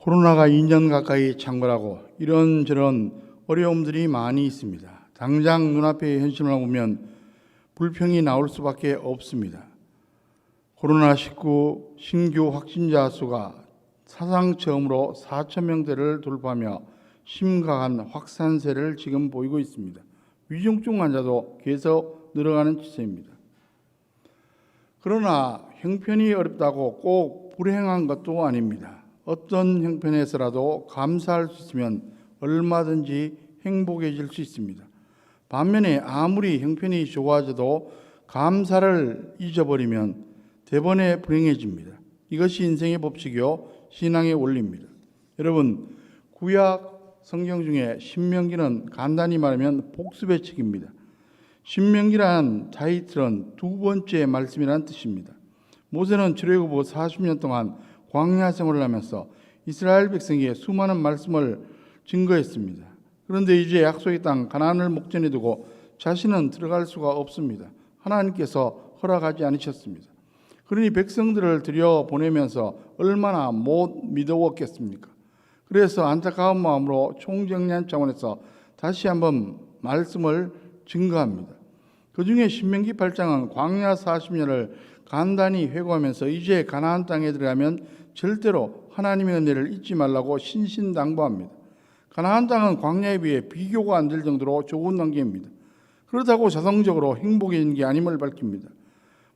코로나가 2년 가까이 창궐하고 이런저런 어려움들이 많이 있습니다. 당장 눈앞의 현실을 보면 불평이 나올 수밖에 없습니다. 코로나19 신규 확진자 수가 사상 처음으로 4,000명대를 돌파하며 심각한 확산세를 지금 보이고 있습니다. 위중증 환자도 계속 늘어가는 추세입니다. 그러나 형편이 어렵다고 꼭 불행한 것도 아닙니다. 어떤 형편에서라도 감사할 수 있으면 얼마든지 행복해질 수 있습니다. 반면에 아무리 형편이 좋아져도 감사를 잊어버리면 대번에 불행해집니다. 이것이 인생의 법칙이요 신앙의 원리입니다. 여러분, 구약 성경 중에 신명기는 간단히 말하면 복습의 책입니다. 신명기란 타이틀은 두 번째 말씀이라는 뜻입니다. 모세는 출애굽 후 40년 동안 광야 생활을 하면서 이스라엘 백성에게 수많은 말씀을 증거했습니다. 그런데 이제 약속의 땅 가나안을 목전에 두고 자신은 들어갈 수가 없습니다. 하나님께서 허락하지 않으셨습니다. 그러니 백성들을 들여보내면서 얼마나 못 믿어왔겠습니까? 그래서 안타까운 마음으로 총정리한 차원에서 다시 한번 말씀을 증거합니다. 그 중에 신명기 8장은 광야 40년을 간단히 회고하면서 이제 가나안 땅에 들어가면 절대로 하나님의 은혜를 잊지 말라고 신신당부합니다. 가나안 땅은 광야에 비해 비교가 안 될 정도로 좋은 단계입니다. 그렇다고 자동적으로 행복해진 게 아님을 밝힙니다.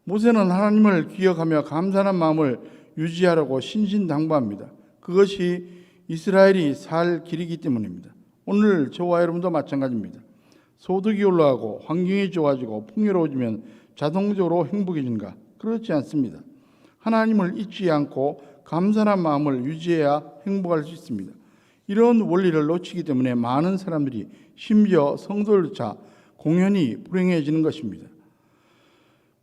모세는 하나님을 기억하며 감사하는 마음을 유지하라고 신신당부합니다. 그것이 이스라엘이 살 길이기 때문입니다. 오늘 저와 여러분도 마찬가지입니다. 소득이 올라가고 환경이 좋아지고 풍요로워지면 자동적으로 행복해진가? 그렇지 않습니다. 하나님을 잊지 않고 감사한 마음을 유지해야 행복할 수 있습니다. 이런 원리를 놓치기 때문에 많은 사람들이 심지어 성도조차 공연히 불행해지는 것입니다.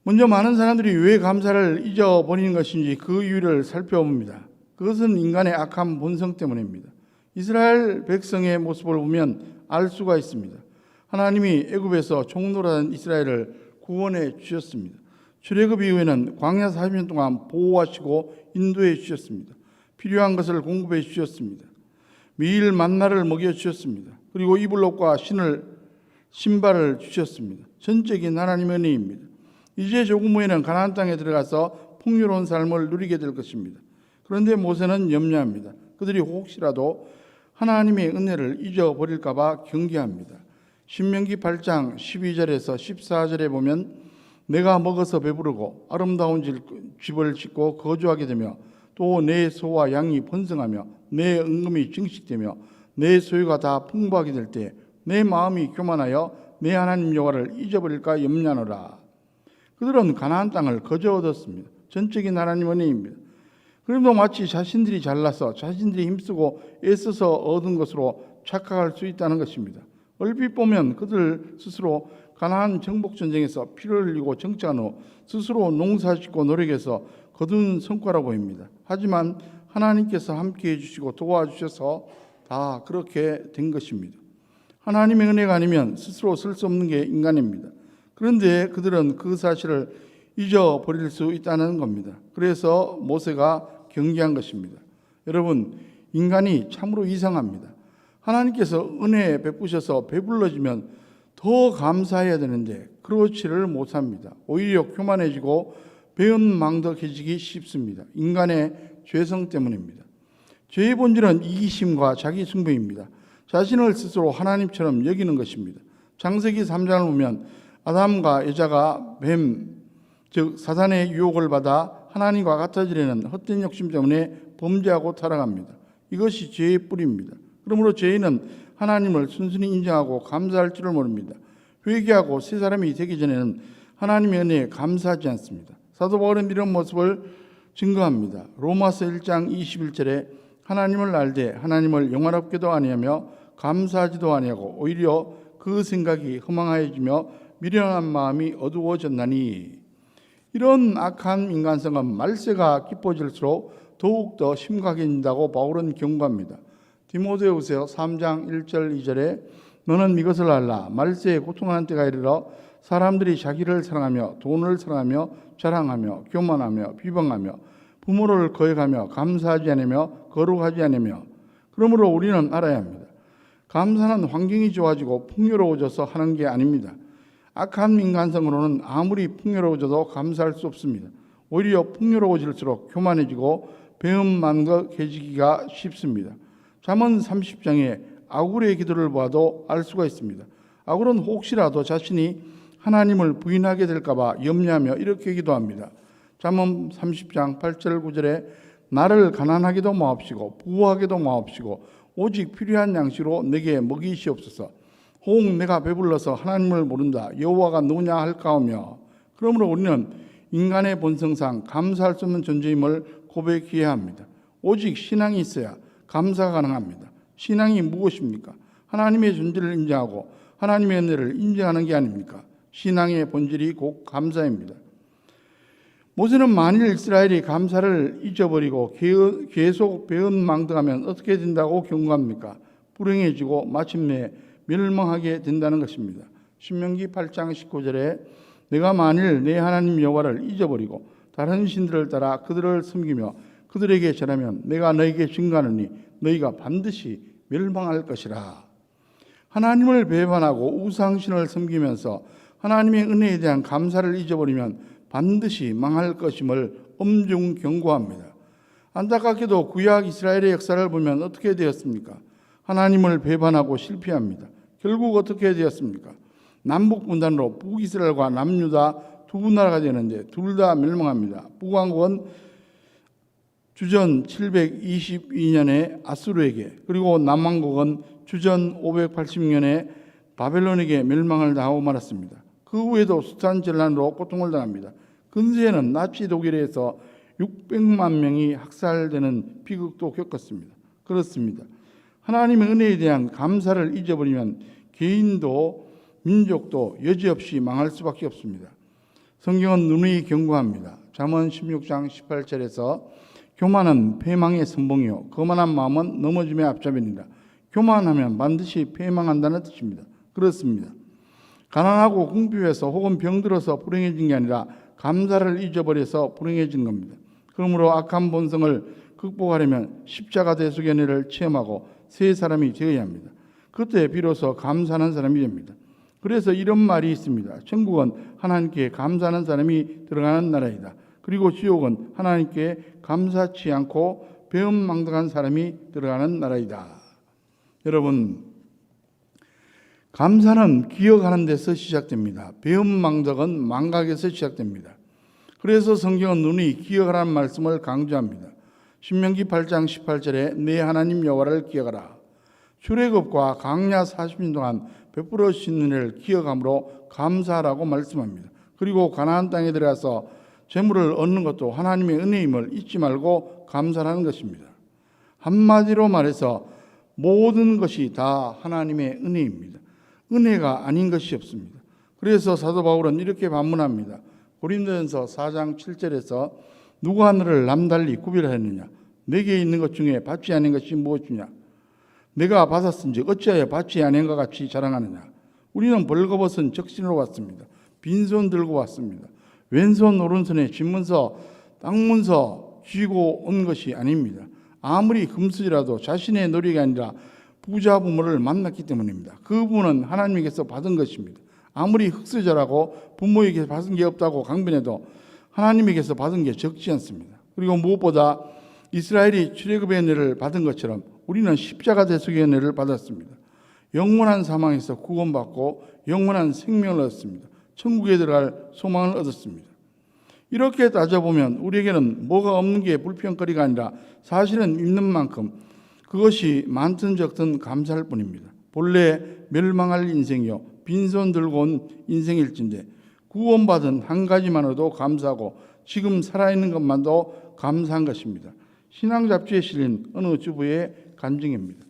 먼저 많은 사람들이 왜 감사를 잊어버리는 것인지 그 이유를 살펴봅니다. 그것은 인간의 악한 본성 때문입니다. 이스라엘 백성의 모습을 보면 알 수가 있습니다. 하나님이 애굽에서 종노릇한 이스라엘을 구원해 주셨습니다. 출애굽 이후에는 광야 40년 동안 보호하시고 인도해 주셨습니다. 필요한 것을 공급해 주셨습니다. 매일 만나를 먹여 주셨습니다. 그리고 입을 옷과 신발을 주셨습니다. 전적인 하나님의 은혜입니다. 이제 조금 후에는 가나안 땅에 들어가서 풍요로운 삶을 누리게 될 것입니다. 그런데 모세는 염려합니다. 그들이 혹시라도 하나님의 은혜를 잊어버릴까 봐 경계합니다. 신명기 8장 12절에서 14절에 보면 내가 먹어서 배부르고 아름다운 집을 짓고 거주하게 되며 또 내 소와 양이 번성하며 내 은금이 증식되며 내 소유가 다 풍부하게 될 때 내 마음이 교만하여 내 하나님 여호와를 잊어버릴까 염려하노라. 그들은 가나안 땅을 거저 얻었습니다. 전적인 하나님의 은혜입니다. 그럼에도 마치 자신들이 잘나서 자신들이 힘쓰고 애써서 얻은 것으로 착각할 수 있다는 것입니다. 얼핏 보면 그들 스스로 가나안 정복 전쟁에서 피를 흘리고 정치한 후 스스로 농사짓고 노력해서 거둔 성과라고 보입니다. 하지만 하나님께서 함께해 주시고 도와주셔서 다 그렇게 된 것입니다. 하나님의 은혜가 아니면 스스로 쓸 수 없는 게 인간입니다. 그런데 그들은 그 사실을 잊어버릴 수 있다는 겁니다. 그래서 모세가 경계한 것입니다. 여러분, 인간이 참으로 이상합니다. 하나님께서 은혜 베푸셔서 배불러지면 더 감사해야 되는데 그렇지를 못합니다. 오히려 교만해지고 배은망덕해지기 쉽습니다. 인간의 죄성 때문입니다. 죄의 본질은 이기심과 자기승부입니다. 자신을 스스로 하나님처럼 여기는 것입니다. 창세기 3장을 보면 아담과 여자가 즉 사단의 유혹을 받아 하나님과 같아지려는 헛된 욕심 때문에 범죄하고 타락합니다. 이것이 죄의 뿌리입니다. 그러므로 죄인은 하나님을 순순히 인정하고 감사할 줄을 모릅니다. 회개하고 새 사람이 되기 전에는 하나님의 은혜에 감사하지 않습니다. 사도 바울은 이런 모습을 증거합니다. 로마서 1장 21절에 하나님을 알되 하나님을 영화롭게도 아니하며 감사하지도 아니하고 오히려 그 생각이 허망하여지며 미련한 마음이 어두워졌나니. 이런 악한 인간성은 말세가 깊어질수록 더욱더 심각해진다고 바울은 경고합니다. 디모데후서 3장 1절 2절에 너는 이것을 알라. 말세에 고통하는 때가 이르러 사람들이 자기를 사랑하며 돈을 사랑하며 자랑하며 교만하며 비방하며 부모를 거역하며 감사하지 않으며 거룩하지 않으며. 그러므로 우리는 알아야 합니다. 감사는 환경이 좋아지고 풍요로워져서 하는 게 아닙니다. 악한 인간성으로는 아무리 풍요로워져도 감사할 수 없습니다. 오히려 풍요로워질수록 교만해지고 배은망덕해지기가 쉽습니다. 잠언 30장에 아굴의 기도를 봐도 알 수가 있습니다. 아굴은 혹시라도 자신이 하나님을 부인하게 될까 봐 염려하며 이렇게 기도합니다. 잠언 30장 8절 9절에 나를 가난하게도 마옵시고 부유하게도 마옵시고 오직 필요한 양식으로 내게 먹이시옵소서. 혹 내가 배불러서 하나님을 모른다 여호와가 누구냐 할까오며. 그러므로 우리는 인간의 본성상 감사할 수 없는 존재임을 고백해야 합니다. 오직 신앙이 있어야 감사가 가능합니다. 신앙이 무엇입니까? 하나님의 존재를 인정하고 하나님의 은혜를 인정하는 게 아닙니까? 신앙의 본질이 곧 감사입니다. 모세는 만일 이스라엘이 감사를 잊어버리고 계속 배은망덕하면 어떻게 된다고 경고합니까? 불행해지고 마침내 멸망하게 된다는 것입니다. 신명기 8장 19절에 내가 만일 내 하나님 여호와를 잊어버리고 다른 신들을 따라 그들을 섬기며 그들에게 절하면 내가 너에게 증거하노니 너희가 반드시 멸망할 것이라. 하나님을 배반하고 우상신을 섬기면서 하나님의 은혜에 대한 감사를 잊어버리면 반드시 망할 것임을 엄중 경고합니다. 안타깝게도 구약 이스라엘의 역사를 보면 어떻게 되었습니까? 하나님을 배반하고 실패합니다. 결국 어떻게 되었습니까? 남북분단으로 북이스라엘과 남유다 두 나라가 되는데 둘 다 멸망합니다. 북왕국은 주전 722년에 아수르에게, 그리고 남왕국은 주전 580년에 바벨론에게 멸망을 당하고 말았습니다. 그 후에도 숱한 전란으로 고통을 당합니다. 근세에는 나치 독일에서 600만 명이 학살되는 비극도 겪었습니다. 그렇습니다. 하나님의 은혜에 대한 감사를 잊어버리면 개인도 민족도 여지없이 망할 수밖에 없습니다. 성경은 누누이 경고합니다. 잠언 16장 18절에서 교만은 패망의 선봉이요 거만한 마음은 넘어짐의 앞잡이니라. 교만하면 반드시 패망한다는 뜻입니다. 그렇습니다. 가난하고 궁핍해서 혹은 병들어서 불행해진 게 아니라 감사를 잊어버려서 불행해진 겁니다. 그러므로 악한 본성을 극복하려면 십자가 대속의 은혜를 체험하고 새 사람이 되어야 합니다. 그때 비로소 감사하는 사람이 됩니다. 그래서 이런 말이 있습니다. 천국은 하나님께 감사하는 사람이 들어가는 나라이다. 그리고 지옥은 하나님께 감사치 않고 배은망덕한 사람이 들어가는 나라이다. 여러분, 감사는 기억하는 데서 시작됩니다. 배은망덕은 망각에서 시작됩니다. 그래서 성경은 누누이 기억하라는 말씀을 강조합니다. 신명기 8장 18절에 내 하나님 여호와를 기억하라. 출애굽과 광야 40년 동안 베풀어 주신 은혜를 기억함으로 감사하라고 말씀합니다. 그리고 가나안 땅에 들어가서 재물을 얻는 것도 하나님의 은혜임을 잊지 말고 감사하는 것입니다. 한마디로 말해서 모든 것이 다 하나님의 은혜입니다. 은혜가 아닌 것이 없습니다. 그래서 사도 바울은 이렇게 반문합니다. 고린도전서 4장 7절에서 누가 너를 남달리 구별하느냐? 내게 있는 것 중에 받지 않은 것이 무엇이냐? 내가 받았은지 어찌하여 받지 않은 것 같이 자랑하느냐? 우리는 벌거벗은 적신으로 왔습니다. 빈손 들고 왔습니다. 왼손 오른손에 집문서 땅문서 쥐고 온 것이 아닙니다. 아무리 금수지라도 자신의 노력이 아니라 부자 부모를 만났기 때문입니다. 그 부모는 하나님에게서 받은 것입니다. 아무리 흙수저라고 부모에게서 받은 게 없다고 강변해도 하나님에게서 받은 게 적지 않습니다. 그리고 무엇보다 이스라엘이 출애굽의 은혜를 받은 것처럼 우리는 십자가 대속의 은혜를 받았습니다. 영원한 사망에서 구원받고 영원한 생명을 얻었습니다. 천국에 들어갈 소망을 얻었습니다. 이렇게 따져보면 우리에게는 뭐가 없는 게 불평거리가 아니라 사실은 있는 만큼 그것이 많든 적든 감사할 뿐입니다. 본래 멸망할 인생이요 빈손 들고 온 인생일진데 구원받은 한 가지만으로도 감사하고 지금 살아있는 것만도 감사한 것입니다. 신앙 잡지에 실린 어느 주부의 간증입니다.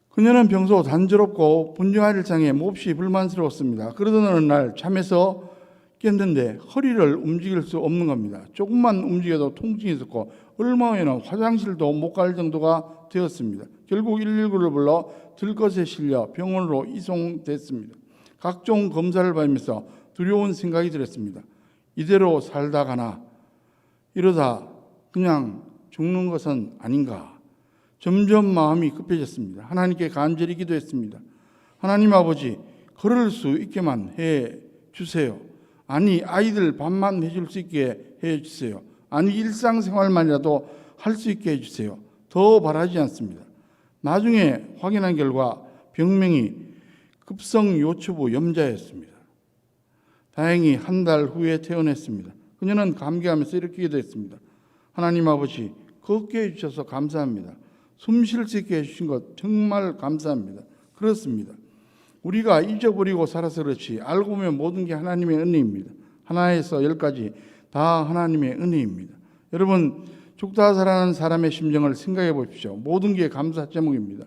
그녀는 평소 단조롭고 분주한 일상에 몹시 불만스러웠습니다. 그러던 어느 날 잠에서 깼는데 허리를 움직일 수 없는 겁니다. 조금만 움직여도 통증이 있었고 얼마 후에는 화장실도 못 갈 정도가 되었습니다. 결국 119를 불러 들것에 실려 병원으로 이송됐습니다. 각종 검사를 받으면서 두려운 생각이 들었습니다. 이대로 살다 가나? 이러다 그냥 죽는 것은 아닌가. 점점 마음이 급해졌습니다. 하나님께 간절히 기도했습니다. 하나님 아버지, 걸을 수 있게만 해 주세요. 아니, 아이들 밥만 해줄 수 있게 해 주세요. 아니, 일상생활만이라도 할 수 있게 해 주세요. 더 바라지 않습니다. 나중에 확인한 결과 병명이 급성 요추부 염자였습니다. 다행히 한 달 후에 퇴원했습니다. 그녀는 감개하면서 이렇게 기도했습니다. 하나님 아버지, 걷게 해주셔서 감사합니다. 숨 쉴 수 있게 해주신 것 정말 감사합니다. 그렇습니다. 우리가 잊어버리고 살아서 그렇지 알고 보면 모든 게 하나님의 은혜입니다. 하나에서 열까지 다 하나님의 은혜입니다. 여러분, 죽다 살아난 사람의 심정을 생각해 보십시오. 모든 게 감사 제목입니다.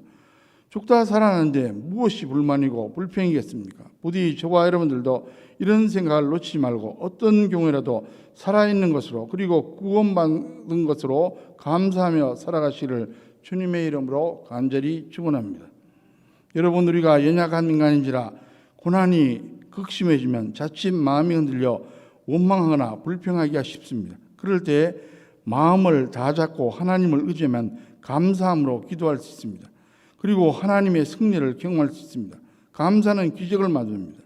죽다 살아났는데 무엇이 불만이고 불평이겠습니까? 부디 저와 여러분들도 이런 생각을 놓치지 말고 어떤 경우라도 살아있는 것으로 그리고 구원받은 것으로 감사하며 살아가시를 주님의 이름으로 간절히 축원합니다. 여러분, 우리가 연약한 인간인지라 고난이 극심해지면 자칫 마음이 흔들려 원망하거나 불평하기가 쉽습니다. 그럴 때 마음을 다 잡고 하나님을 의지하면 감사함으로 기도할 수 있습니다. 그리고 하나님의 승리를 경험할 수 있습니다. 감사는 기적을 만듭니다.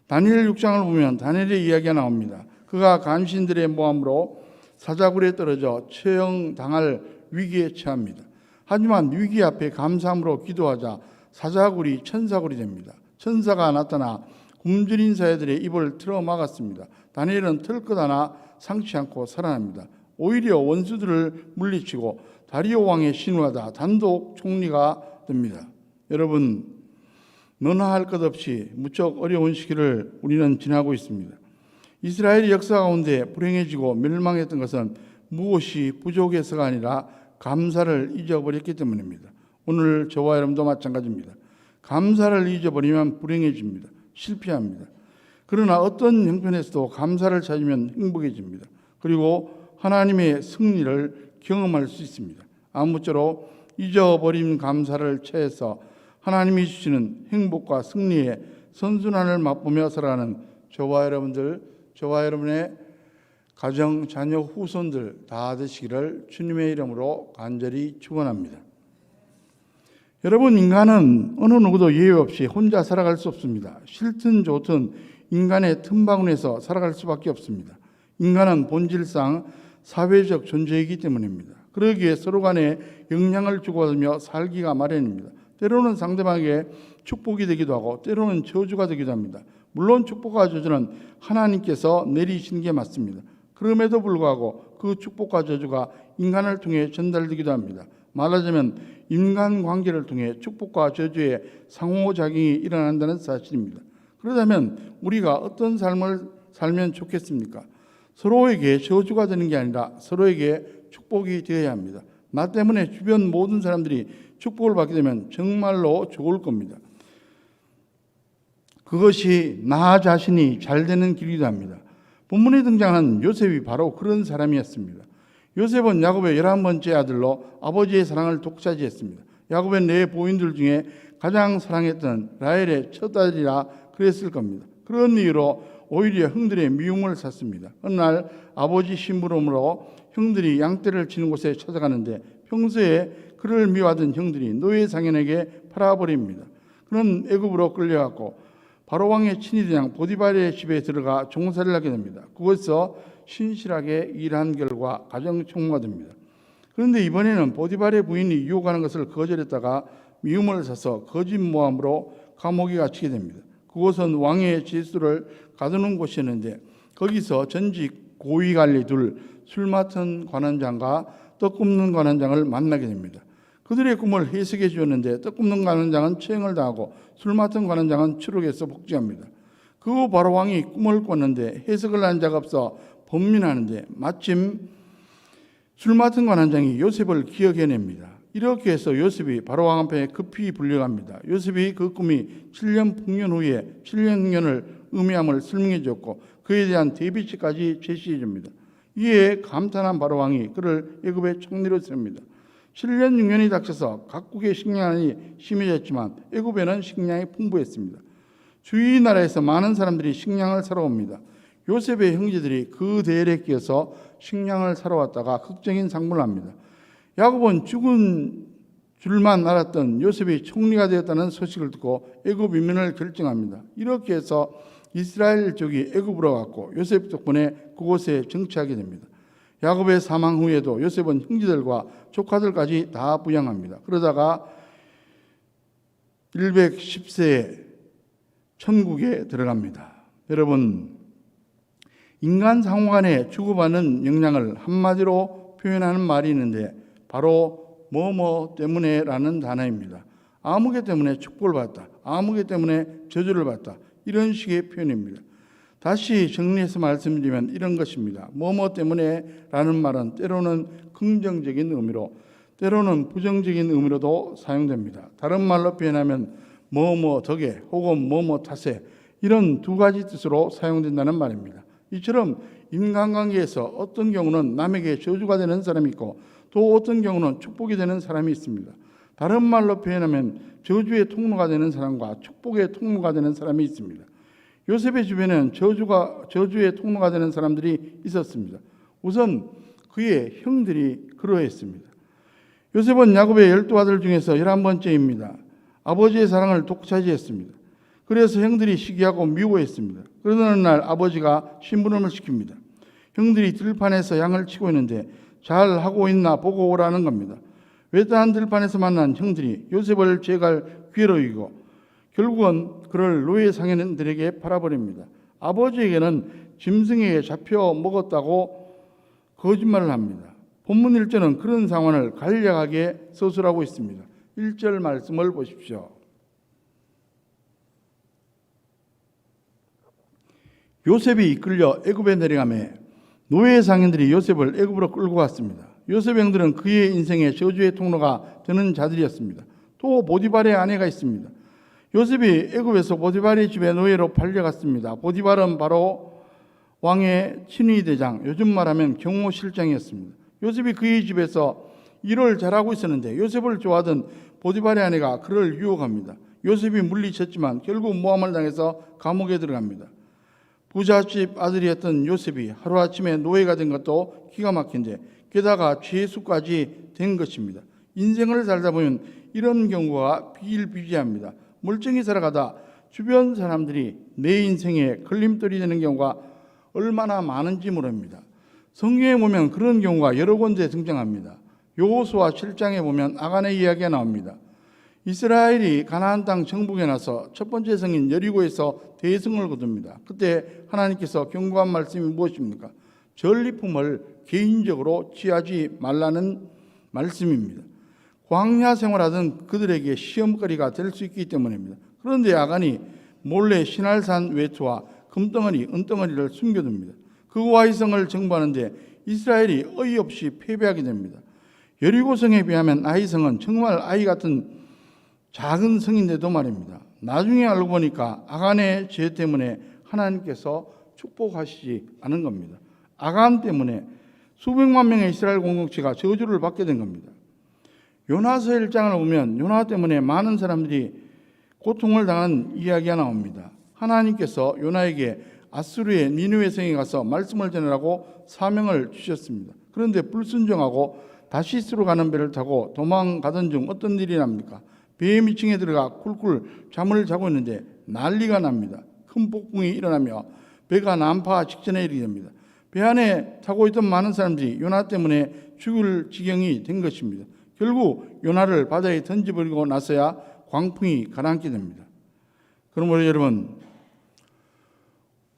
다니엘 6장을 보면 다니엘의 이야기가 나옵니다. 그가 간신들의 모함으로 사자굴에 떨어져 처형당할 위기에 처합니다. 하지만 위기 앞에 감사함으로 기도하자 사자굴이 천사굴이 됩니다. 천사가 나타나 굶주린 사자들의 입을 틀어 막았습니다. 다니엘은 털끝 하나 상치 않고 살아납니다. 오히려 원수들을 물리치고 다리오 왕의 신우하다 단독 총리가 됩니다. 여러분, 너나 할 것 없이 무척 어려운 시기를 우리는 지나고 있습니다. 이스라엘의 역사 가운데 불행해지고 멸망했던 것은 무엇이 부족해서가 아니라 감사를 잊어버렸기 때문입니다. 오늘 저와 여러분도 마찬가지입니다. 감사를 잊어버리면 불행해집니다. 실패합니다. 그러나 어떤 형편에서도 감사를 찾으면 행복해집니다. 그리고 하나님의 승리를 경험할 수 있습니다. 아무쪼록 잊어버린 감사를 채해서 하나님이 주시는 행복과 승리의 선순환을 맛보며 살아가는 저와 여러분들, 저와 여러분의 가정, 자녀, 후손들 다 되시기를 주님의 이름으로 간절히 축원합니다. 여러분, 인간은 어느 누구도 예외 없이 혼자 살아갈 수 없습니다. 싫든 좋든 인간의 틈바구니에서 살아갈 수밖에 없습니다. 인간은 본질상 사회적 존재이기 때문입니다. 그러기에 서로 간에 영향을 주고받으며 살기가 마련입니다. 때로는 상대방에게 축복이 되기도 하고 때로는 저주가 되기도 합니다. 물론 축복과 저주는 하나님께서 내리신 게 맞습니다. 그럼에도 불구하고 그 축복과 저주가 인간을 통해 전달되기도 합니다. 말하자면 인간관계를 통해 축복과 저주의 상호작용이 일어난다는 사실입니다. 그렇다면 우리가 어떤 삶을 살면 좋겠습니까? 서로에게 저주가 되는 게 아니라 서로에게 축복이 되어야 합니다. 나 때문에 주변 모든 사람들이 축복을 받게 되면 정말로 좋을 겁니다. 그것이 나 자신이 잘 되는 길이기도 합니다. 본문에 등장하는 요셉이 바로 그런 사람이었습니다. 요셉은 야곱의 11번째 아들로 아버지의 사랑을 독차지했습니다. 야곱의 네 부인들 중에 가장 사랑했던 라헬의 첫 아들이라 그랬을 겁니다. 그런 이유로 오히려 형들의 미움을 샀습니다. 어느 날 아버지 심부름으로 형들이 양떼를 치는 곳에 찾아가는데 평소에 그를 미워하던 형들이 노예 상인에게 팔아버립니다. 그는 애굽으로 끌려갔고 바로왕의 친위대장 보디발의 집에 들어가 종살이를 하게 됩니다. 그곳에서 신실하게 일한 결과 가정총무가 됩니다. 그런데 이번에는 보디발의 부인이 유혹하는 것을 거절했다가 미움을 사서 거짓 모함으로 감옥에 갇히게 됩니다. 그곳은 왕의 제수를 가두는 곳이었는데 거기서 전직 고위관리 둘, 술 맡은 관원장과 떡 굽는 관원장을 만나게 됩니다. 그들의 꿈을 해석해 주었는데 떡 굽는 관원장은 처형을 당하고 술 맡은 관원장은 추록에서 복직합니다. 그 후 바로 왕이 꿈을 꿨는데 해석을 한 자가 없어 번민하는데 마침 술 맡은 관원장이 요셉을 기억해냅니다. 이렇게 해서 요셉이 바로 왕 앞에 급히 불려갑니다. 요셉이 그 꿈이 7년 풍년 후에 7년 흥년을 의미함을 설명해 줬고 그에 대한 대비치까지 제시해 줍니다. 이에 감탄한 바로 왕이 그를 애굽의 총리로 세웁니다. 7년 6년이 닥쳐서 각국의 식량이 심해졌지만 애굽에는 식량이 풍부했습니다. 주위 나라에서 많은 사람들이 식량을 사러 옵니다. 요셉의 형제들이 그 대열에 끼어서 식량을 사러 왔다가 극적인 상분을 합니다. 야곱은 죽은 줄만 알았던 요셉이 총리가 되었다는 소식을 듣고 애굽 이민을 결정합니다. 이렇게 해서 이스라엘족이 애굽으로 갔고 요셉 덕분에 그곳에 정치하게 됩니다. 야곱의 사망 후에도 요셉은 형제들과 조카들까지 다 부양합니다. 그러다가 110세에 천국에 들어갑니다. 여러분, 인간 상호 간에 주고받는 영향을 한마디로 표현하는 말이 있는데 바로 뭐뭐 때문에라는 단어입니다. 아무개 때문에 축복을 받다, 아무개 때문에 저주를 받다, 이런 식의 표현입니다. 다시 정리해서 말씀드리면 이런 것입니다. 뭐뭐 때문에라는 말은 때로는 긍정적인 의미로, 때로는 부정적인 의미로도 사용됩니다. 다른 말로 표현하면 뭐뭐 덕에 혹은 뭐뭐 탓에, 이런 두 가지 뜻으로 사용된다는 말입니다. 이처럼 인간관계에서 어떤 경우는 남에게 저주가 되는 사람이 있고 또 어떤 경우는 축복이 되는 사람이 있습니다. 다른 말로 표현하면 저주의 통로가 되는 사람과 축복의 통로가 되는 사람이 있습니다. 요셉의 주변에는 저주의 통로가 되는 사람들이 있었습니다. 우선 그의 형들이 그러했습니다. 요셉은 야곱의 12아들 중에서 11번째입니다. 아버지의 사랑을 독차지했습니다. 그래서 형들이 시기하고 미워했습니다. 그러던 어느 날 아버지가 심부름을 시킵니다. 형들이 들판에서 양을 치고 있는데 잘 하고 있나 보고 오라는 겁니다. 외딴 들판에서 만난 형들이 요셉을 제갈 기회로 여기고 결국은 그를 노예 상인들에게 팔아버립니다. 아버지에게는 짐승에게 잡혀 먹었다고 거짓말을 합니다. 본문 1절은 그런 상황을 간략하게 서술하고 있습니다. 1절 말씀을 보십시오. 요셉이 이끌려 애굽에 내려가매 노예 상인들이 요셉을 애굽으로 끌고 갔습니다. 요셉 형들은 그의 인생의 저주의 통로가 되는 자들이었습니다. 또 보디발의 아내가 있습니다. 요셉이 애굽에서 보디발의 집에 노예로 팔려갔습니다. 보디발은 바로 왕의 친위 대장, 요즘 말하면 경호실장이었습니다. 요셉이 그의 집에서 일을 잘하고 있었는데 요셉을 좋아하던 보디발의 아내가 그를 유혹합니다. 요셉이 물리쳤지만 결국 모함을 당해서 감옥에 들어갑니다. 부잣집 아들이었던 요셉이 하루아침에 노예가 된 것도 기가 막힌데 게다가 죄수까지 된 것입니다. 인생을 살다 보면 이런 경우가 비일비재합니다. 멀쩡히 살아가다 주변 사람들이 내 인생에 걸림돌이 되는 경우가 얼마나 많은지 모릅니다. 성경에 보면 그런 경우가 여러 군데 등장합니다. 여호수아 7장에 보면 아간의 이야기가 나옵니다. 이스라엘이 가나안 땅 정복에 나서 첫 번째 성인 여리고에서 대승을 거둡니다. 그때 하나님께서 경고한 말씀이 무엇입니까? 전리품을 개인적으로 취하지 말라는 말씀입니다. 광야 생활하던 그들에게 시험거리가 될 수 있기 때문입니다. 그런데 아간이 몰래 시날산 외투와 금덩어리, 은덩어리를 숨겨둡니다. 그 아이성을 정복하는데 이스라엘이 어이없이 패배하게 됩니다. 여리고성에 비하면 아이성은 정말 아이 같은 작은 성인데도 말입니다. 나중에 알고 보니까 아간의 죄 때문에 하나님께서 축복하시지 않은 겁니다. 아간 때문에 수백만 명의 이스라엘 공동체가 저주를 받게 된 겁니다. 요나서 1장을 보면 요나 때문에 많은 사람들이 고통을 당하는 이야기가 나옵니다. 하나님께서 요나에게 아수르의 니느웨 성에 가서 말씀을 전하라고 사명을 주셨습니다. 그런데 불순종하고 다시스로 가는 배를 타고 도망가던 중 어떤 일이 납니까? 배의 밑층에 들어가 꿀꿀 잠을 자고 있는데 난리가 납니다. 큰 폭풍이 일어나며 배가 난파 직전에 이르게 됩니다. 배 안에 타고 있던 많은 사람들이 요나 때문에 죽을 지경이 된 것입니다. 결국 요나를 바다에 던져버리고 나서야 광풍이 가라앉게 됩니다. 그러므로 여러분,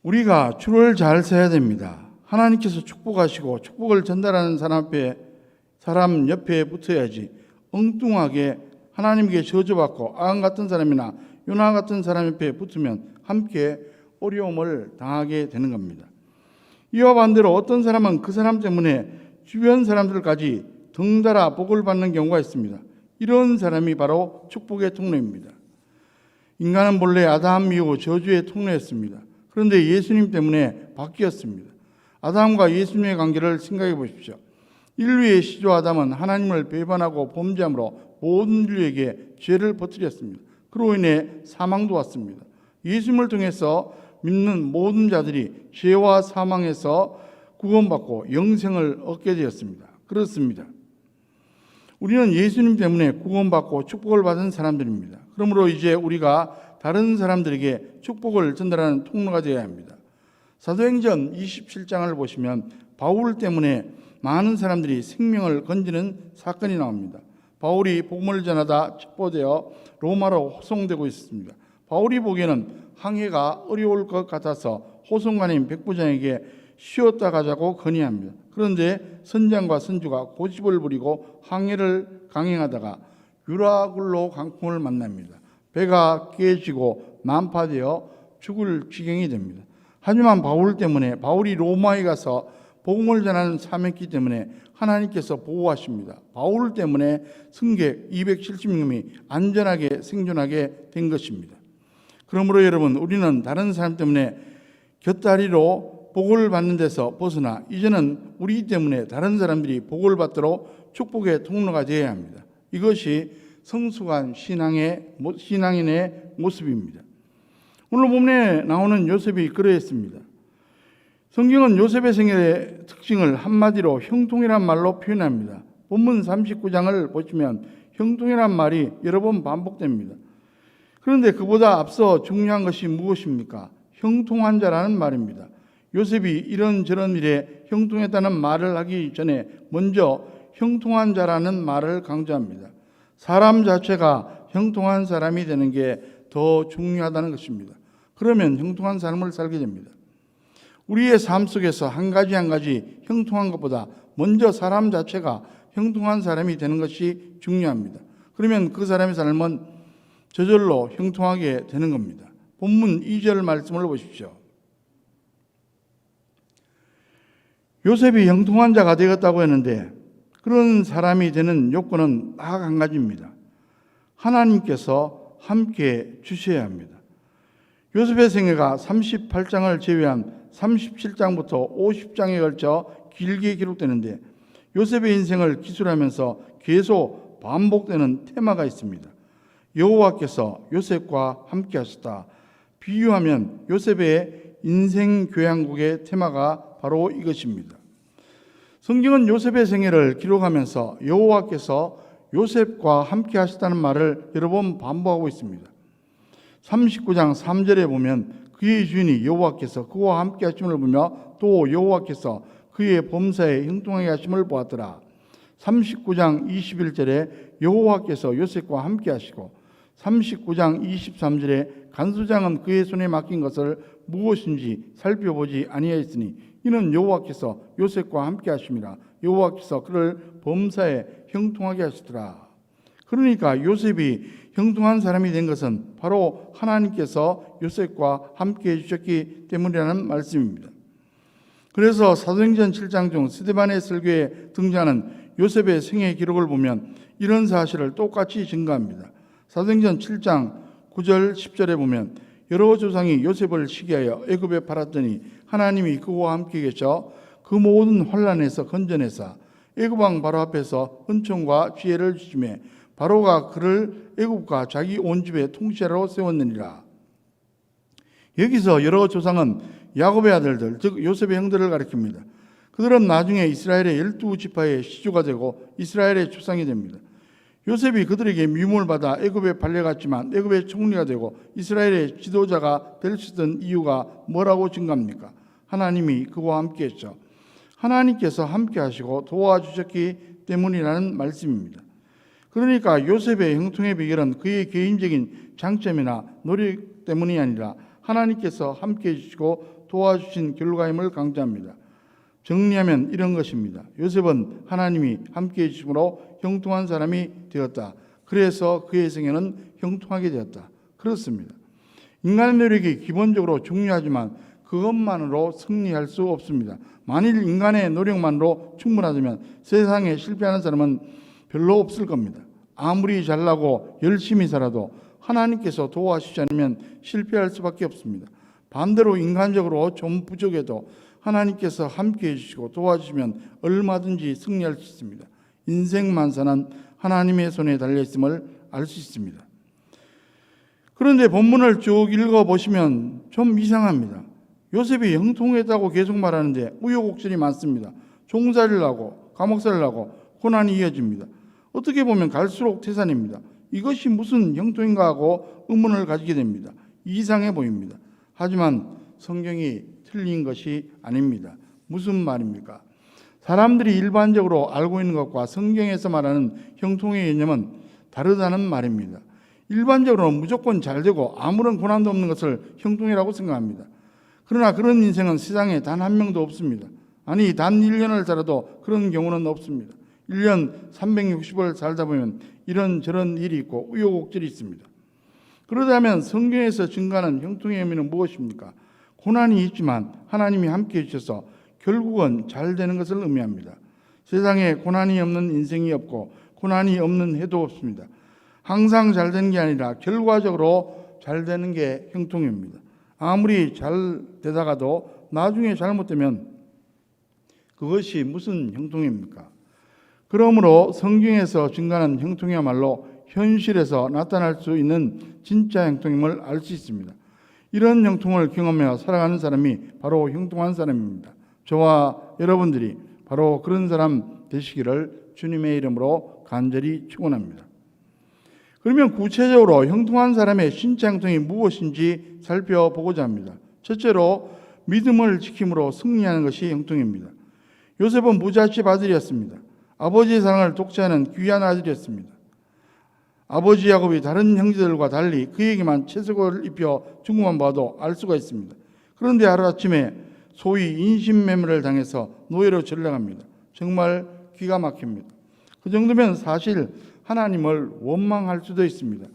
우리가 줄을 잘 서야 됩니다. 하나님께서 축복하시고 축복을 전달하는 사람 옆에 붙어야지 엉뚱하게 하나님께 저주받고 아간 같은 사람이나 요나 같은 사람 옆에 붙으면 함께 어려움을 당하게 되는 겁니다. 이와 반대로 어떤 사람은 그 사람 때문에 주변 사람들까지 덩달아 복을 받는 경우가 있습니다. 이런 사람이 바로 축복의 통로입니다. 인간은 본래 아담 이후 저주의 통로였습니다. 그런데 예수님 때문에 바뀌었습니다. 아담과 예수님의 관계를 생각해 보십시오. 인류의 시조 아담은 하나님을 배반하고 범죄함으로 모든 인류에게 죄를 퍼뜨렸습니다. 그로 인해 사망도 왔습니다. 예수님을 통해서 믿는 모든 자들이 죄와 사망에서 구원받고 영생을 얻게 되었습니다. 그렇습니다. 우리는 예수님 때문에 구원받고 축복을 받은 사람들입니다. 그러므로 이제 우리가 다른 사람들에게 축복을 전달하는 통로가 되어야 합니다. 사도행전 27장을 보시면 바울 때문에 많은 사람들이 생명을 건지는 사건이 나옵니다. 바울이 복음을 전하다 첩보되어 로마로 호송되고 있습니다. 바울이 보기에는 항해가 어려울 것 같아서 호송관인 백부장에게 쉬었다 가자고 건의합니다. 그런데 선장과 선주가 고집을 부리고 항해를 강행하다가 유라굴로 강풍을 만납니다. 배가 깨지고 난파되어 죽을 지경이 됩니다. 하지만 바울 때문에, 바울이 로마에 가서 복음을 전하는 사명이기 때문에 하나님께서 보호하십니다. 바울 때문에 승객 270명이 안전하게 생존하게 된 것입니다. 그러므로 여러분, 우리는 다른 사람 때문에 곁다리로 복을 받는 데서 벗어나 이제는 우리 때문에 다른 사람들이 복을 받도록 축복의 통로가 되어야 합니다. 이것이 성숙한 신앙인의 모습입니다. 오늘 본문에 나오는 요셉이 그러했습니다. 성경은 요셉의 생애의 특징을 한마디로 형통이란 말로 표현합니다. 본문 39장을 보시면 형통이란 말이 여러 번 반복됩니다. 그런데 그보다 앞서 중요한 것이 무엇입니까? 형통한 자라는 말입니다. 요셉이 이런저런 일에 형통했다는 말을 하기 전에 먼저 형통한 자라는 말을 강조합니다. 사람 자체가 형통한 사람이 되는 게 더 중요하다는 것입니다. 그러면 형통한 삶을 살게 됩니다. 우리의 삶 속에서 한 가지 한 가지 형통한 것보다 먼저 사람 자체가 형통한 사람이 되는 것이 중요합니다. 그러면 그 사람의 삶은 저절로 형통하게 되는 겁니다. 본문 2절 말씀을 보십시오. 요셉이 형통한 자가 되었다고 했는데 그런 사람이 되는 요건은 딱 한 가지입니다. 하나님께서 함께 주셔야 합니다. 요셉의 생애가 38장을 제외한 37장부터 50장에 걸쳐 길게 기록되는데 요셉의 인생을 기술하면서 계속 반복되는 테마가 있습니다. 여호와께서 요셉과 함께 하셨다. 비유하면 요셉의 인생 교양곡의 테마가 바로 이것입니다. 성경은 요셉의 생애를 기록하면서 여호와께서 요셉과 함께 하셨다는 말을 여러 번 반복하고 있습니다. 39장 3절에 보면 그의 주인이 여호와께서 그와 함께 하심을 보며 또 여호와께서 그의 범사에 형통하게 하심을 보았더라. 39장 21절에 여호와께서 요셉과 함께 하시고 39장 23절에 간수장은 그의 손에 맡긴 것을 무엇인지 살펴보지 아니하였으니 이는 여호와께서 요셉과 함께 하심이라. 여호와께서 그를 범사에 형통하게 하시더라. 그러니까 요셉이 형통한 사람이 된 것은 바로 하나님께서 요셉과 함께 해주셨기 때문이라는 말씀입니다. 그래서 사도행전 7장 중 스데반의 설교에 등장하는 요셉의 생애 기록을 보면 이런 사실을 똑같이 증거합니다. 사도행전 7장 9절 10절에 보면 여러 조상이 요셉을 시기하여 애굽에 팔았더니 하나님이 그와 함께 계셔 그 모든 환난에서 건져내사 애굽 왕 바로 앞에서 은총과 지혜를 주시매 바로가 그를 애굽과 자기 온 집의 통치자로 세웠느니라. 여기서 여러 조상은 야곱의 아들들, 즉 요셉의 형들을 가리킵니다. 그들은 나중에 이스라엘의 12지파의 시조가 되고 이스라엘의 조상이 됩니다. 요셉이 그들에게 미움을 받아 애굽에 팔려갔지만 애굽의 총리가 되고 이스라엘의 지도자가 될 수 있던 이유가 뭐라고 증거합니까? 하나님이 그와 함께 했죠. 하나님께서 함께 하시고 도와주셨기 때문이라는 말씀입니다. 그러니까 요셉의 형통의 비결은 그의 개인적인 장점이나 노력 때문이 아니라 하나님께서 함께 해주시고 도와주신 결과임을 강조합니다. 정리하면 이런 것입니다. 요셉은 하나님이 함께 해주심으로 형통한 사람이 되었다. 그래서 그의 생애는 형통하게 되었다. 그렇습니다. 인간의 노력이 기본적으로 중요하지만 그것만으로 승리할 수 없습니다. 만일 인간의 노력만으로 충분하다면 세상에 실패하는 사람은 별로 없을 겁니다. 아무리 잘나고 열심히 살아도 하나님께서 도와주시지 않으면 실패할 수밖에 없습니다. 반대로 인간적으로 좀 부족해도 하나님께서 함께 해주시고 도와주시면 얼마든지 승리할 수 있습니다. 인생 만사는 하나님의 손에 달려있음을 알 수 있습니다. 그런데 본문을 쭉 읽어보시면 좀 이상합니다. 요셉이 형통했다고 계속 말하는데 우여곡절이 많습니다. 종살이를 하고 감옥살이를 하고 고난이 이어집니다. 어떻게 보면 갈수록 태산입니다. 이것이 무슨 형통인가 하고 의문을 가지게 됩니다. 이상해 보입니다. 하지만 성경이 틀린 것이 아닙니다. 무슨 말입니까? 사람들이 일반적으로 알고 있는 것과 성경에서 말하는 형통의 개념은 다르다는 말입니다. 일반적으로는 무조건 잘되고 아무런 고난도 없는 것을 형통이라고 생각합니다. 그러나 그런 인생은 세상에 단 한 명도 없습니다. 아니, 단 1년을 살아도 그런 경우는 없습니다. 1년 360을 살다 보면 이런저런 일이 있고 우여곡절이 있습니다. 그러다면 성경에서 증가하는 형통의 의미는 무엇입니까? 고난이 있지만 하나님이 함께해 주셔서 결국은 잘 되는 것을 의미합니다. 세상에 고난이 없는 인생이 없고 고난이 없는 해도 없습니다. 항상 잘 되는 게 아니라 결과적으로 잘 되는 게 형통입니다. 아무리 잘 되다가도 나중에 잘못되면 그것이 무슨 형통입니까? 그러므로 성경에서 증가하는 형통이야말로 현실에서 나타날 수 있는 진짜 형통임을 알 수 있습니다. 이런 형통을 경험하며 살아가는 사람이 바로 형통한 사람입니다. 저와 여러분들이 바로 그런 사람 되시기를 주님의 이름으로 간절히 축원합니다. 그러면 구체적으로 형통한 사람의 신체 형통이 무엇인지 살펴보고자 합니다. 첫째로 믿음을 지킴으로 승리하는 것이 형통입니다. 요셉은 부잣집 아들이었습니다. 아버지의 사랑을 독차하는 귀한 아들이었습니다. 아버지 야곱이 다른 형제들과 달리 그에게만 채색옷을 입혀 준 것만 봐도 알 수가 있습니다. 그런데 하루아침에 소위 인신매매를 당해서 노예로 전락합니다. 정말 기가 막힙니다. 그 정도면 사실 하나님을 원망할 수도 있습니다.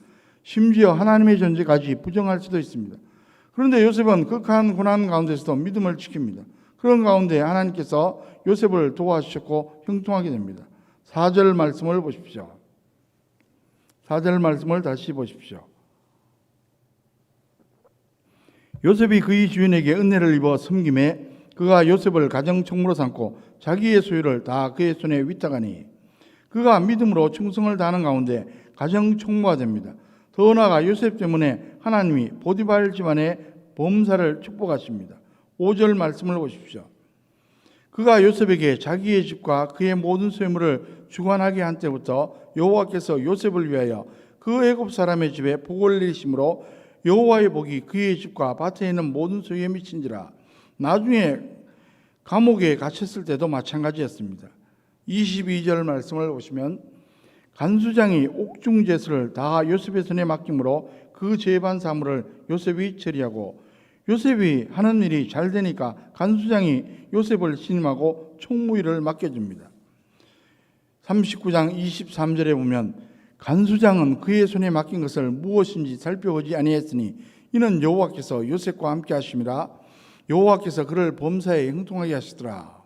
심지어 하나님의 존재까지 부정할 수도 있습니다. 그런데 요셉은 극한 고난 가운데서도 믿음을 지킵니다. 그런 가운데 하나님께서 요셉을 도와주셨고 형통하게 됩니다. 4절 말씀을 보십시오. 4절 말씀을 다시 보십시오. 요셉이 그의 주인에게 은혜를 입어 섬김에 그가 요셉을 가정총무로 삼고 자기의 소유를 다 그의 손에 위탁하니 그가 믿음으로 충성을 다하는 가운데 가정총무가 됩니다. 더 나아가 요셉 때문에 하나님이 보디발 집안의 범사를 축복하십니다. 5절 말씀을 보십시오. 그가 요셉에게 자기의 집과 그의 모든 소유물을 주관하게 한 때부터 여호와께서 요셉을 위하여 그 애굽 사람의 집에 복을 내리심으로 여호와의 복이 그의 집과 밭에 있는 모든 소유에 미친지라. 나중에 감옥에 갇혔을 때도 마찬가지였습니다. 22절 말씀을 보시면 간수장이 옥중제수를 다 요셉의 손에 맡김으로 그 재반 사물을 요셉이 처리하고 요셉이 하는 일이 잘 되니까 간수장이 요셉을 신임하고 총무일을 맡겨줍니다. 39장 23절에 보면 간수장은 그의 손에 맡긴 것을 무엇인지 살펴보지 아니했으니 이는 여호와께서 요셉과 함께 하심이라. 여호와께서 그를 범사에 형통하게 하시더라.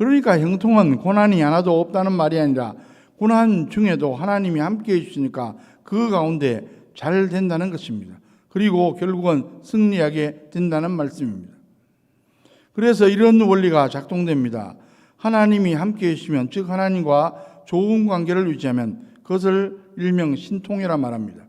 그러니까 형통은 고난이 하나도 없다는 말이 아니라 고난 중에도 하나님이 함께 해주시니까 그 가운데 잘 된다는 것입니다. 그리고 결국은 승리하게 된다는 말씀입니다. 그래서 이런 원리가 작동됩니다. 하나님이 함께 해주시면, 즉 하나님과 좋은 관계를 유지하면 그것을 일명 신통이라 말합니다.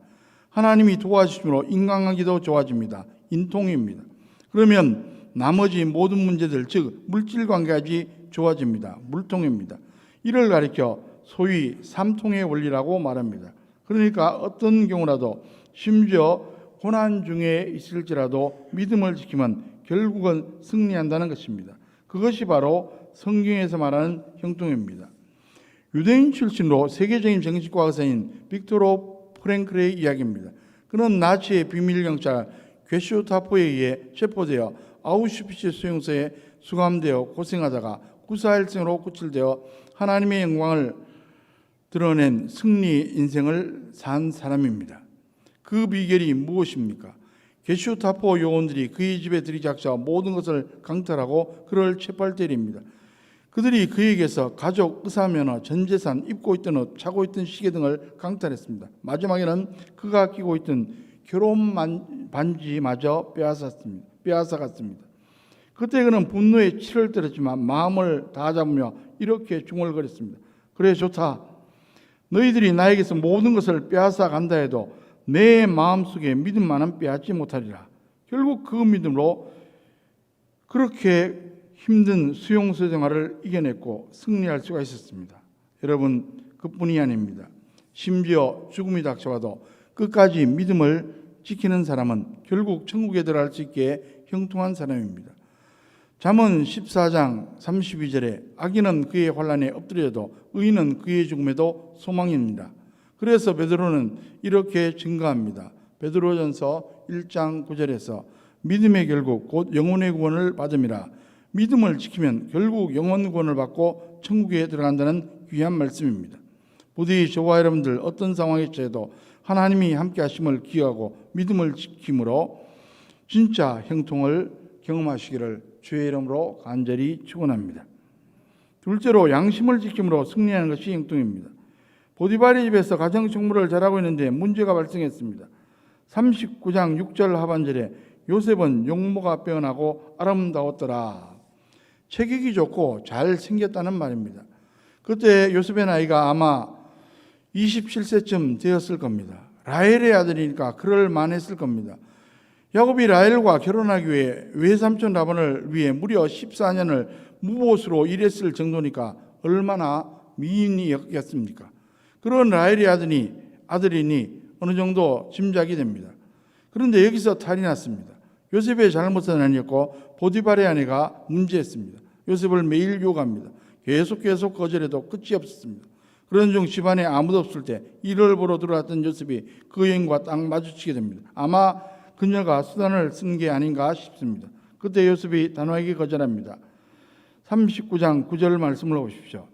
하나님이 도와주심으로 인간관계도 좋아집니다. 인통입니다. 그러면 나머지 모든 문제들, 즉 물질관계까지 좋아집니다. 물통입니다. 이를 가리켜 소위 삼통의 원리라고 말합니다. 그러니까 어떤 경우라도 심지어 고난 중에 있을지라도 믿음을 지키면 결국은 승리한다는 것입니다. 그것이 바로 성경에서 말하는 형통입니다. 유대인 출신으로 세계적인 정치과 의사인 빅토르 프랭클의 이야기입니다. 그는 나치의 비밀경찰 괴슈타포에 의해 체포되어 아우슈비츠 수용소에 수감되어 고생하다가 구사일생으로 구출되어 하나님의 영광을 드러낸 승리 인생을 산 사람입니다. 그 비결이 무엇입니까? 게슈타포 요원들이 그의 집에 들이닥쳐 모든 것을 강탈하고 그를 체포할 때입니다. 그들이 그에게서 가족, 의사면허, 전재산, 입고 있던 옷, 차고 있던 시계 등을 강탈했습니다. 마지막에는 그가 끼고 있던 결혼 반지마저 빼앗아갔습니다. 그때 그는 분노에 치를 때렸지만 마음을 다잡으며 이렇게 중얼거렸습니다. 그래, 좋다. 너희들이 나에게서 모든 것을 빼앗아 간다 해도 내 마음속에 믿음만은 빼앗지 못하리라. 결국 그 믿음으로 그렇게 힘든 수용소 생활을 이겨냈고 승리할 수가 있었습니다. 여러분, 그뿐이 아닙니다. 심지어 죽음이 닥쳐와도 끝까지 믿음을 지키는 사람은 결국 천국에 들어갈 수 있게 형통한 사람입니다. 잠언 14장 32절에 악인은 그의 환난에 엎드려도 의인은 그의 죽음에도 소망입니다. 그래서 베드로는 이렇게 증거합니다. 베드로전서 1장 9절에서 믿음의 결국 곧 영혼의 구원을 받음이라. 믿음을 지키면 결국 영혼 구원을 받고 천국에 들어간다는 귀한 말씀입니다. 부디 저와 여러분들 어떤 상황에 처해도 하나님이 함께 하심을 기억하고 믿음을 지킴으로 진짜 형통을 경험하시기를 주의 이름으로 간절히 축원합니다. 둘째로 양심을 지킴으로 승리하는 것이 형통입니다. 보디발의 집에서 가정식물을 잘하고 있는데 문제가 발생했습니다. 39장 6절 하반절에 요셉은 용모가 빼어나고 아름다웠더라. 체격이 좋고 잘생겼다는 말입니다. 그때 요셉의 나이가 아마 27세쯤 되었을 겁니다. 라헬의 아들이니까 그럴 만했을 겁니다. 야곱이 라헬과 결혼하기 위해 외삼촌 라반을 위해 무려 14년을 무보수로 일했을 정도니까 얼마나 미인이었겠습니까? 그런 라헬의 아들이니 어느 정도 짐작이 됩니다. 그런데 여기서 탈이 났습니다. 요셉의 잘못은 아니었고 보디발의 아내가 문제였습니다. 요셉을 매일 유혹합니다. 계속 거절해도 끝이 없었습니다. 그런 중 집안에 아무도 없을 때 일을 보러 들어왔던 요셉이 그 여인과 딱 마주치게 됩니다. 아마 그녀가 수단을 쓴 게 아닌가 싶습니다. 그때 요셉이 단호하게 거절합니다. 39장 9절 말씀을 보십시오.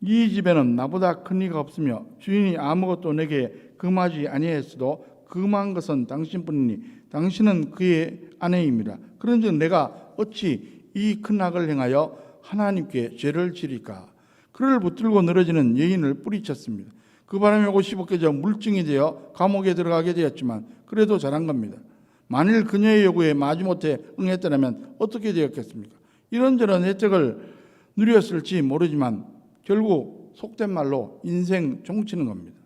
이 집에는 나보다 큰 이가 없으며 주인이 아무것도 내게 금하지 아니하였어도 금한 것은 당신뿐이니 당신은 그의 아내입니다. 그런즉 내가 어찌 이 큰 악을 행하여 하나님께 죄를 지릴까? 그를 붙들고 늘어지는 여인을 뿌리쳤습니다. 그 바람에 옷이 벗겨져 물증이 되어 감옥에 들어가게 되었지만 그래도 잘한 겁니다. 만일 그녀의 요구에 마지못해 응했더라면 어떻게 되었겠습니까? 이런저런 혜택을 누렸을지 모르지만 결국 속된 말로 인생 종치는 겁니다.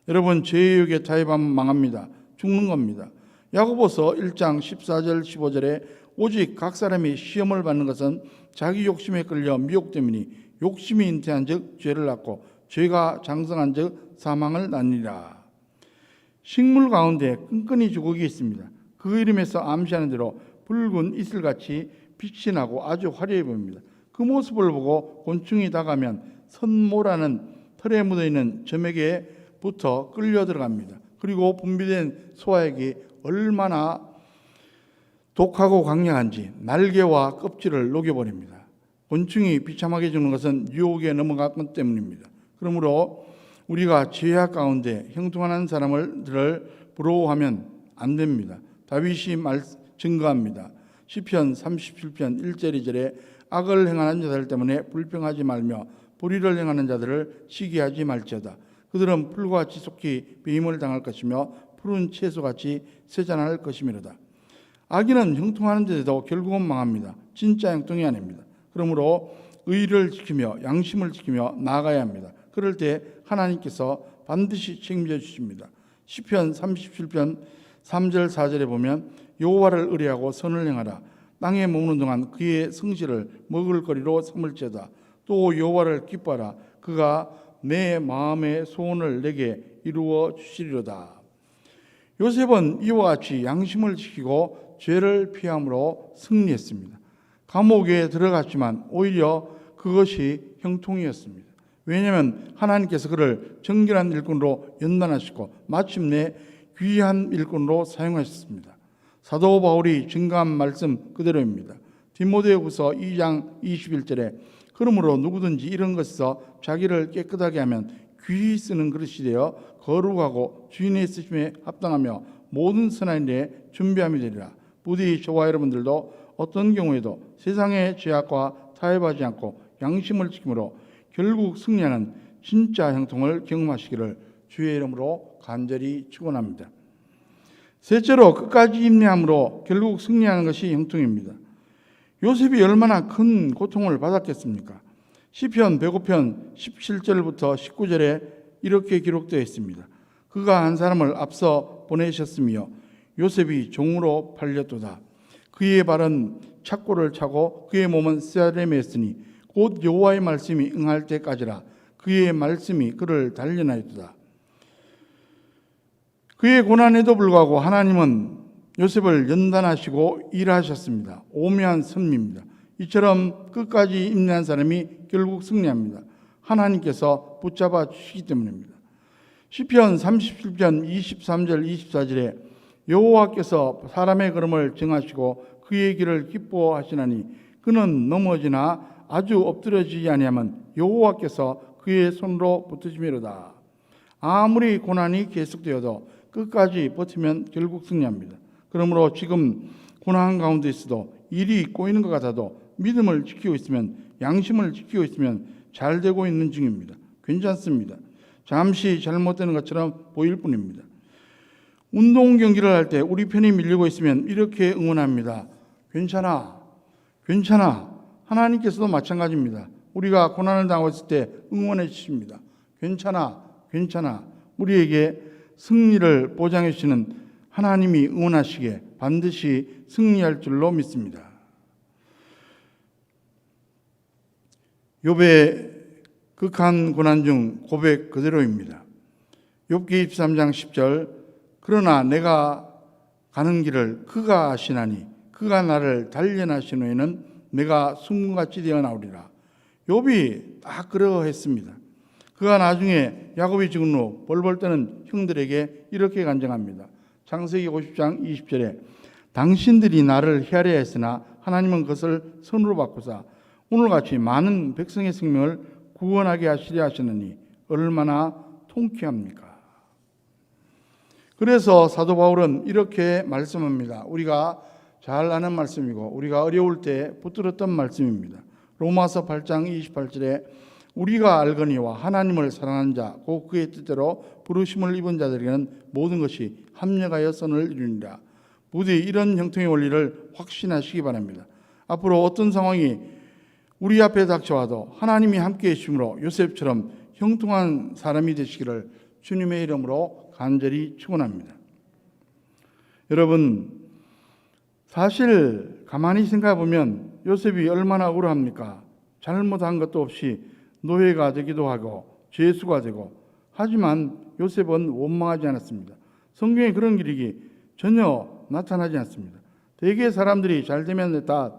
여러분, 죄의 유혹에 타협하면 망합니다. 죽는 겁니다. 야고보서 1장 14절 15절에 오직 각 사람이 시험을 받는 것은 자기 욕심에 끌려 미혹됨이니 욕심이 잉태한 즉 죄를 낳고 죄가 장성한 즉 사망을 낳느니라. 식물 가운데 끈끈이 주걱이 있습니다. 그 이름에서 암시하는 대로 붉은 이슬같이 빛이 나고 아주 화려해 보입니다. 그 모습을 보고 곤충이 다가면 선모라는 털에 묻어있는 점에게 부터 끌려 들어갑니다. 그리고 분비된 소화액이 얼마나 독하고 강력한지 날개와 껍질을 녹여버립니다. 곤충이 비참하게 죽는 것은 유혹에 넘어갔기 때문입니다. 그러므로 우리가 죄악 가운데 형통하는 사람들을 부러워하면 안 됩니다. 다윗이 증거합니다. 시편 37편 1절 2절에 악을 행하는 자들 때문에 불평하지 말며 불의를 행하는 자들을 시기하지 말지어다. 그들은 풀과 지속히 배임을 당할 것이며 푸른 채소같이 세잔할 것이미로다. 악인은 형통하는 데도 결국은 망합니다. 진짜 형통이 아닙니다. 그러므로 의를 지키며 양심을 지키며 나아가야 합니다. 그럴 때 하나님께서 반드시 책임져 주십니다. 시편 37편 3절 4절에 보면 여호와를 의뢰하고 선을 행하라. 땅에 머무는 동안 그의 성실을 먹을 거리로 삼을지어다. 또 여호와를 기뻐하라. 그가 내 마음의 소원을 내게 이루어 주시리로다. 요셉은 이와 같이 양심을 지키고 죄를 피함으로 승리했습니다. 감옥에 들어갔지만 오히려 그것이 형통이었습니다. 왜냐하면 하나님께서 그를 정결한 일꾼으로 연단하시고 마침내 귀한 일꾼으로 사용하셨습니다. 사도 바울이 증거한 말씀 그대로입니다. 디모데후서 2장 21절에 그러므로 누구든지 이런 것에서 자기를 깨끗하게 하면 귀히 쓰는 그릇이 되어 거룩하고 주인의 쓰심에 합당하며 모든 선한 일에 준비함이 되리라. 부디 저와 여러분들도 어떤 경우에도 세상의 죄악과 타협하지 않고 양심을 지킴으로 결국 승리하는 진짜 형통을 경험하시기를 주의 이름으로 간절히 축원합니다. 셋째로 끝까지 인내함으로 결국 승리하는 것이 형통입니다. 요셉이 얼마나 큰 고통을 받았겠습니까? 시편 105편 17절부터 19절에 이렇게 기록되어 있습니다. 그가 한 사람을 앞서 보내셨으며 요셉이 종으로 팔렸도다. 그의 발은 착고를 차고 그의 몸은 쇠아램에 했으니 곧 여호와의 말씀이 응할 때까지라. 그의 말씀이 그를 단련하였도다. 그의 고난에도 불구하고 하나님은 요셉을 연단하시고 일하셨습니다. 오묘한 섭리입니다. 이처럼 끝까지 인내한 사람이 결국 승리합니다. 하나님께서 붙잡아 주시기 때문입니다. 시편 37편 23절 24절에 여호와께서 사람의 걸음을 정하시고 그의 길을 기뻐하시나니 그는 넘어지나 아주 엎드러지지 아니하면 여호와께서 그의 손으로 붙드심이로다. 아무리 고난이 계속되어도 끝까지 버티면 결국 승리합니다. 그러므로 지금 고난 가운데 있어도 일이 꼬이는 것 같아도 믿음을 지키고 있으면, 양심을 지키고 있으면 잘 되고 있는 중입니다. 괜찮습니다. 잠시 잘못되는 것처럼 보일 뿐입니다. 운동 경기를 할 때 우리 편이 밀리고 있으면 이렇게 응원합니다. 괜찮아, 괜찮아. 하나님께서도 마찬가지입니다. 우리가 고난을 당하고 있을 때 응원해 주십니다. 괜찮아, 괜찮아. 우리에게 승리를 보장해 주시는 하나님이 응원하시기에 반드시 승리할 줄로 믿습니다. 욥의 극한 고난 중 고백 그대로입니다. 욥기 23장 10절 그러나 내가 가는 길을 그가 아시나니 그가 나를 단련하신 후에는 내가 순금같이 되어 나오리라. 욥이 딱 그러했습니다. 그가 나중에 야곱이 죽은 후 벌벌 떠는 형들에게 이렇게 간증합니다. 창세기 50장 20절에 당신들이 나를 헤아려 했으나 하나님은 그것을 선으로 바꾸사 오늘같이 많은 백성의 생명을 구원하게 하시려 하시느니 얼마나 통쾌합니까? 그래서 사도 바울은 이렇게 말씀합니다. 우리가 잘 아는 말씀이고 우리가 어려울 때 붙들었던 말씀입니다. 로마서 8장 28절에 우리가 알거니와 하나님을 사랑하는 자 곧 그의 뜻대로 부르심을 입은 자들에게는 모든 것이 합력하여 선을 이루니라. 부디 이런 형통의 원리를 확신하시기 바랍니다. 앞으로 어떤 상황이 우리 앞에 닥쳐와도 하나님이 함께해 주심으로 요셉처럼 형통한 사람이 되시기를 주님의 이름으로 간절히 축원합니다. 여러분, 사실 가만히 생각해 보면 요셉이 얼마나 억울합니까? 잘못한 것도 없이 노예가 되기도 하고 죄수가 되고, 하지만 요셉은 원망하지 않았습니다. 성경에 그런 기록이 전혀 나타나지 않습니다. 대개 사람들이 잘되면 내 탓,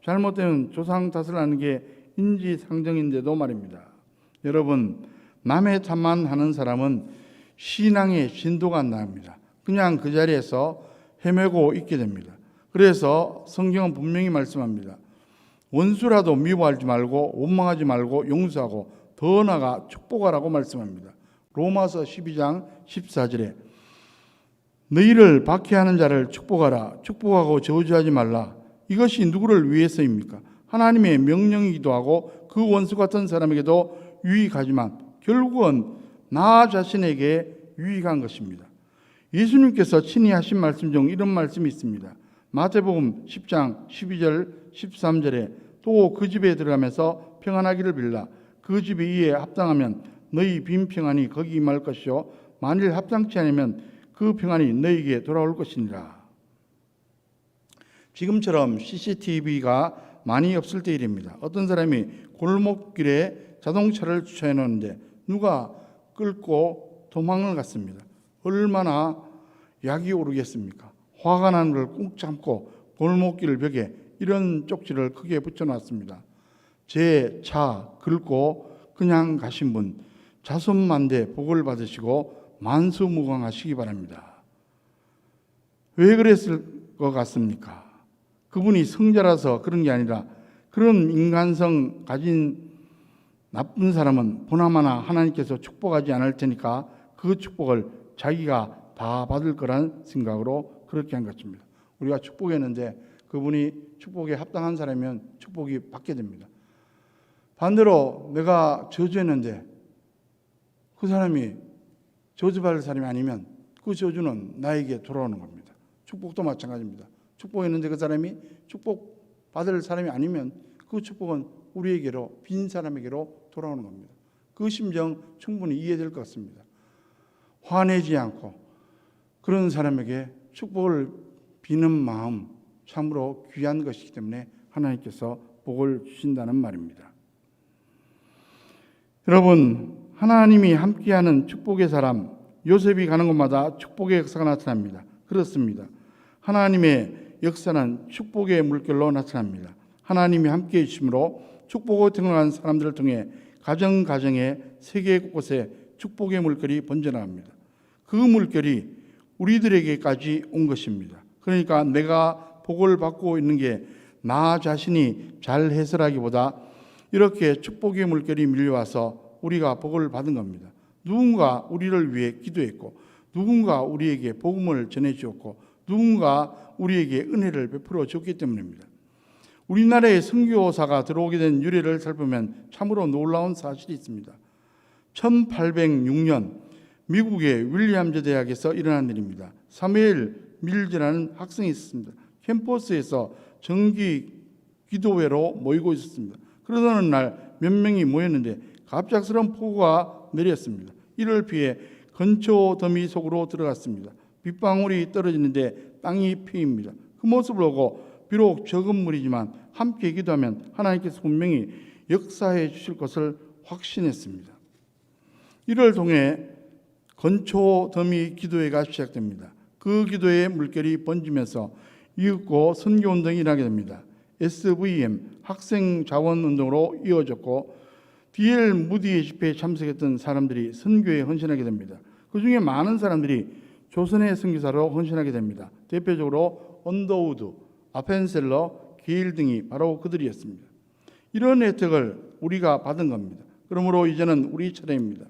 잘못되면 조상 탓을 하는 게 인지상정인데도 말입니다. 여러분, 남의 탓만 하는 사람은 신앙의 진도가 안 나옵니다. 그냥 그 자리에서 헤매고 있게 됩니다. 그래서 성경은 분명히 말씀합니다. 원수라도 미워하지 말고 원망하지 말고 용서하고 더 나아가 축복하라고 말씀합니다. 로마서 12장 14절에 너희를 박해하는 자를 축복하라. 축복하고 저주하지 말라. 이것이 누구를 위해서입니까? 하나님의 명령이기도 하고 그 원수 같은 사람에게도 유익하지만 결국은 나 자신에게 유익한 것입니다. 예수님께서 친히 하신 말씀 중 이런 말씀이 있습니다. 마태복음 10장 12절 13절에 또 그 집에 들어가면서 평안하기를 빌라. 그 집이 이에 합당하면 너희 빈 평안이 거기 임할 것이요 만일 합당치 않으면 그 평안이 너희에게 돌아올 것이니라. 지금처럼 CCTV가 많이 없을 때 일입니다. 어떤 사람이 골목길에 자동차를 주차해 놓는데 누가 끌고 도망을 갔습니다. 얼마나 약이 오르겠습니까? 화가 나는 걸 꾹 참고 골목길 벽에 이런 쪽지를 크게 붙여놨습니다. 제 차 긁고 그냥 가신 분 자손만대 복을 받으시고 만수무강하시기 바랍니다. 왜 그랬을 것 같습니까? 그분이 성자라서 그런 게 아니라 그런 인간성 가진 나쁜 사람은 보나마나 하나님께서 축복하지 않을 테니까 그 축복을 자기가 다 받을 거란 생각으로 그렇게 한 것입니다. 우리가 축복했는데 그분이 축복에 합당한 사람이면 축복이 받게 됩니다. 반대로 내가 저주했는데 그 사람이 저주받을 사람이 아니면 그 저주는 나에게 돌아오는 겁니다. 축복도 마찬가지입니다. 축복했는데 그 사람이 축복받을 사람이 아니면 그 축복은 우리에게로 빈 사람에게로 돌아오는 겁니다. 그 심정 충분히 이해될 것 같습니다. 화내지 않고 그런 사람에게 축복을 비는 마음 참으로 귀한 것이기 때문에 하나님께서 복을 주신다는 말입니다. 여러분, 하나님이 함께하는 축복의 사람, 요셉이 가는 곳마다 축복의 역사가 나타납니다. 그렇습니다. 하나님의 역사는 축복의 물결로 나타납니다. 하나님이 함께해 주심으로 축복을 경험한 사람들을 통해 가정가정에 세계 곳곳에 축복의 물결이 번져나갑니다. 그 물결이 우리들에게까지 온 것입니다. 그러니까 내가 복을 받고 있는 게 나 자신이 잘 해서라기보다 이렇게 축복의 물결이 밀려와서 우리가 복을 받은 겁니다. 누군가 우리를 위해 기도했고, 누군가 우리에게 복음을 전해주었고, 누군가 우리에게 은혜를 베풀어 줬기 때문입니다. 우리나라에 선교사가 들어오게 된 유래를 살펴보면 참으로 놀라운 사실이 있습니다. 1806년 미국의 윌리엄즈 대학에서 일어난 일입니다. 사무엘 밀즈라는 학생이 있었습니다. 캠퍼스에서 정기 기도회로 모이고 있었습니다. 그러던 어느 날 몇 명이 모였는데 갑작스러운 폭우가 내렸습니다. 이를 피해 건초 더미 속으로 들어갔습니다. 빗방울이 떨어지는데 땅이 피입니다. 그 모습을 보고 비록 적은 물이지만 함께 기도하면 하나님께서 분명히 역사해 주실 것을 확신했습니다. 이를 통해 건초 더미 기도회가 시작됩니다. 그 기도의 물결이 번지면서 이윽고 선교운동이 일어나게 됩니다. SVM 학생 자원운동으로 이어졌고 D.L. 무디의 집회에 참석했던 사람들이 선교에 헌신하게 됩니다. 그 중에 많은 사람들이 조선의 선교사로 헌신하게 됩니다. 대표적으로 언더우드, 아펜셀러, 게일 등이 바로 그들이었습니다. 이런 혜택을 우리가 받은 겁니다. 그러므로 이제는 우리 차례입니다.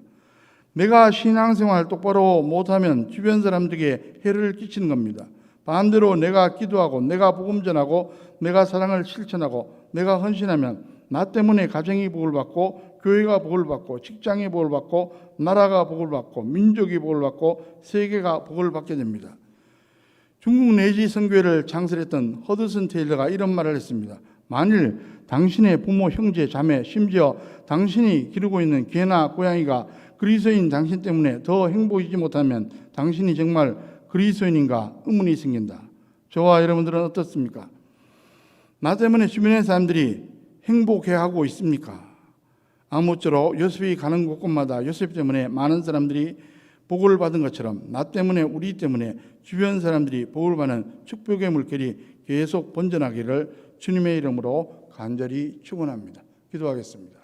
내가 신앙생활 똑바로 못하면 주변 사람들에게 해를 끼치는 겁니다. 반대로 내가 기도하고 내가 복음 전하고 내가 사랑을 실천하고 내가 헌신하면 나 때문에 가정이 복을 받고 교회가 복을 받고 직장이 복을 받고 나라가 복을 받고 민족이 복을 받고 세계가 복을 받게 됩니다. 중국 내지 선교회를 창설했던 허드슨 테일러가 이런 말을 했습니다. 만일 당신의 부모, 형제, 자매, 심지어 당신이 기르고 있는 개나 고양이가 그리스도인 당신 때문에 더 행복이지 못하면 당신이 정말 그리스도인인가 의문이 생긴다. 저와 여러분들은 어떻습니까? 나 때문에 주변의 사람들이 행복해하고 있습니까? 아무쪼록 요셉이 가는 곳곳마다 요셉 때문에 많은 사람들이 복을 받은 것처럼 나 때문에 우리 때문에 주변 사람들이 복을 받는 축복의 물결이 계속 번져나기를 주님의 이름으로 간절히 축원합니다. 기도하겠습니다.